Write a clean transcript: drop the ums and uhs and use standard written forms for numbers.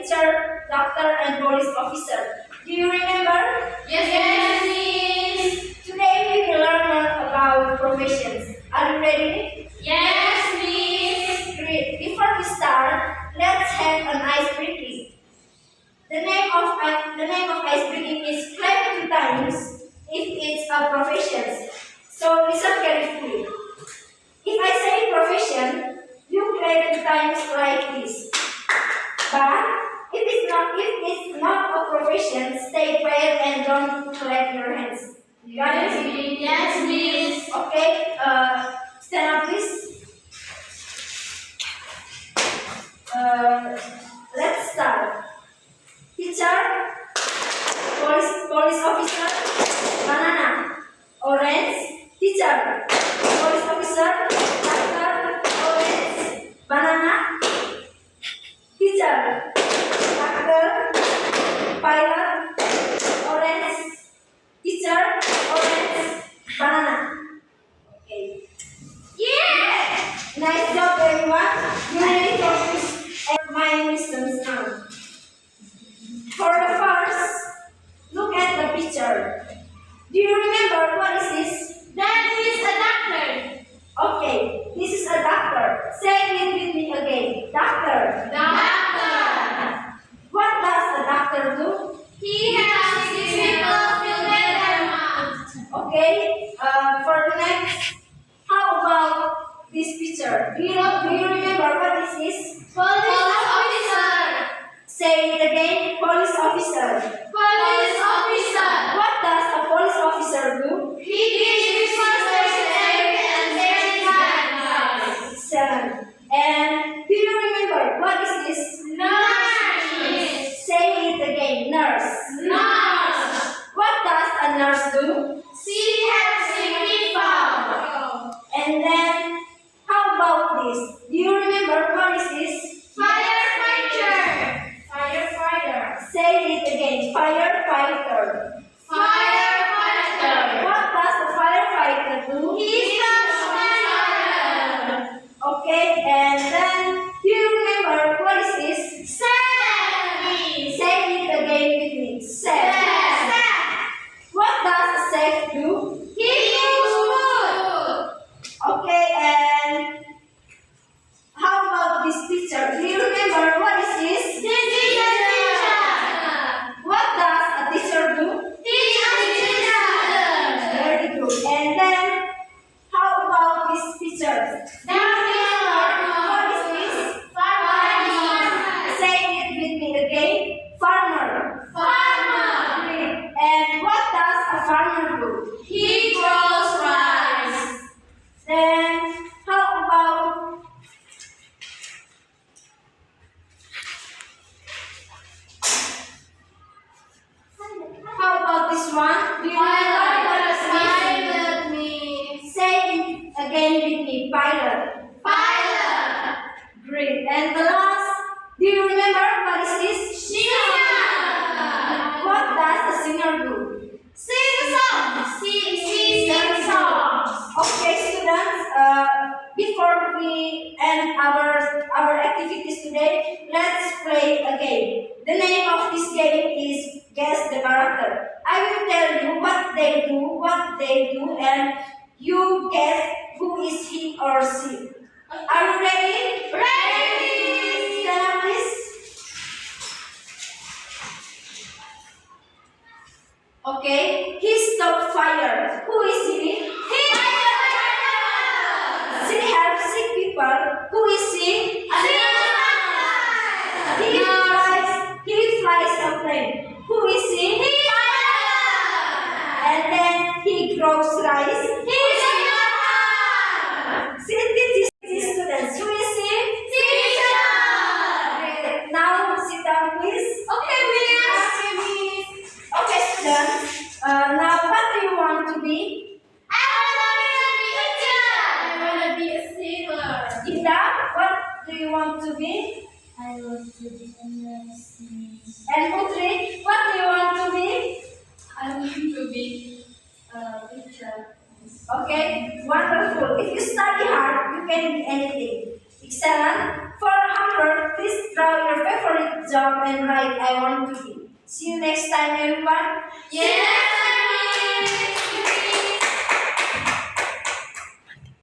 teacher, doctor, and police officer. Do you remember? Yes, Miss. Today we will learn more about professions. Are you ready? Yes, Miss. Great. Before we start, let's have an ice breaking. The name of ice breaking is clap 2 times if it's a profession. So listen carefully. If I say profession, you clap 2 times like this. But if it's not a profession, stay quiet and don't clap your hands. You got it? Yes, Miss. Okay. Stand up, please. Let's start. Teacher, police officer, banana, orange. Teacher, police officer, doctor, orange, banana. Teacher, doctor, pilot, orange. Teacher, orange, banana. Okay. Yeah. Nice job, everyone. You really focus on my lessons now. For the first, look at the picture. Do you remember what is this? That is a doctor. Okay, this is a doctor. Say it with me again. Doctor. Doctor. What does a doctor do? He has his people fill their mouth. Okay. For the next, how about this picture? Do you remember what is this? Police officer. Say it again. Police officer. Police officer. What does a police officer do? He gives first aid and second advice. Excellent. And do you remember what is this? Nurse. Say it again. Nurse. Nurse. What does a nurse do? She has sick people. And then, how about this? Do you remember what is this? Firefighter. Firefighter. Say it again. Firefighter. Firefighter. What does a firefighter do? He stops fire. Okay, and then, do you remember what is this? Safe. Say it again with me. Safe. What does a safe do? He uses food. Okay, and how about this picture? Do you remember what is this? This is a teacher. What does a teacher do? Teacher. Very good. And then, how about this picture? Do you remember what is this? Farmer. Say it with me again. Farmer. Farmer. And what does a farmer do? He grows rice. Then, how about this one? Do you remember what is this? Pilot means Say it again with me. Pilot. pilot. Great. And the last, do you remember what is this? Singer. What does a singer do? Sing songs. She sings songs. Okay, students. Before we end our activities today, let's play a game. The name of this game is Guess the Character. I will tell you what they do, and you guess who is he or she. Are you ready? Ready. Stand up, please. Okay, he stopped fire. Who is he? She helps sick people. Who is she? He flies a plane. Who is he? And then he grows rice. She teaches students. Who is he? Now sit down, please. Okay, students. Now what do you want to be? Ida, what do you want to be? I want to be a nurse. And Putri, what do you want to be? I want to be a teacher. Okay, wonderful. If you study hard, you can be anything. Excellent. For how homework, please draw your favorite job and write I want to be. See you next time, everyone. Yes.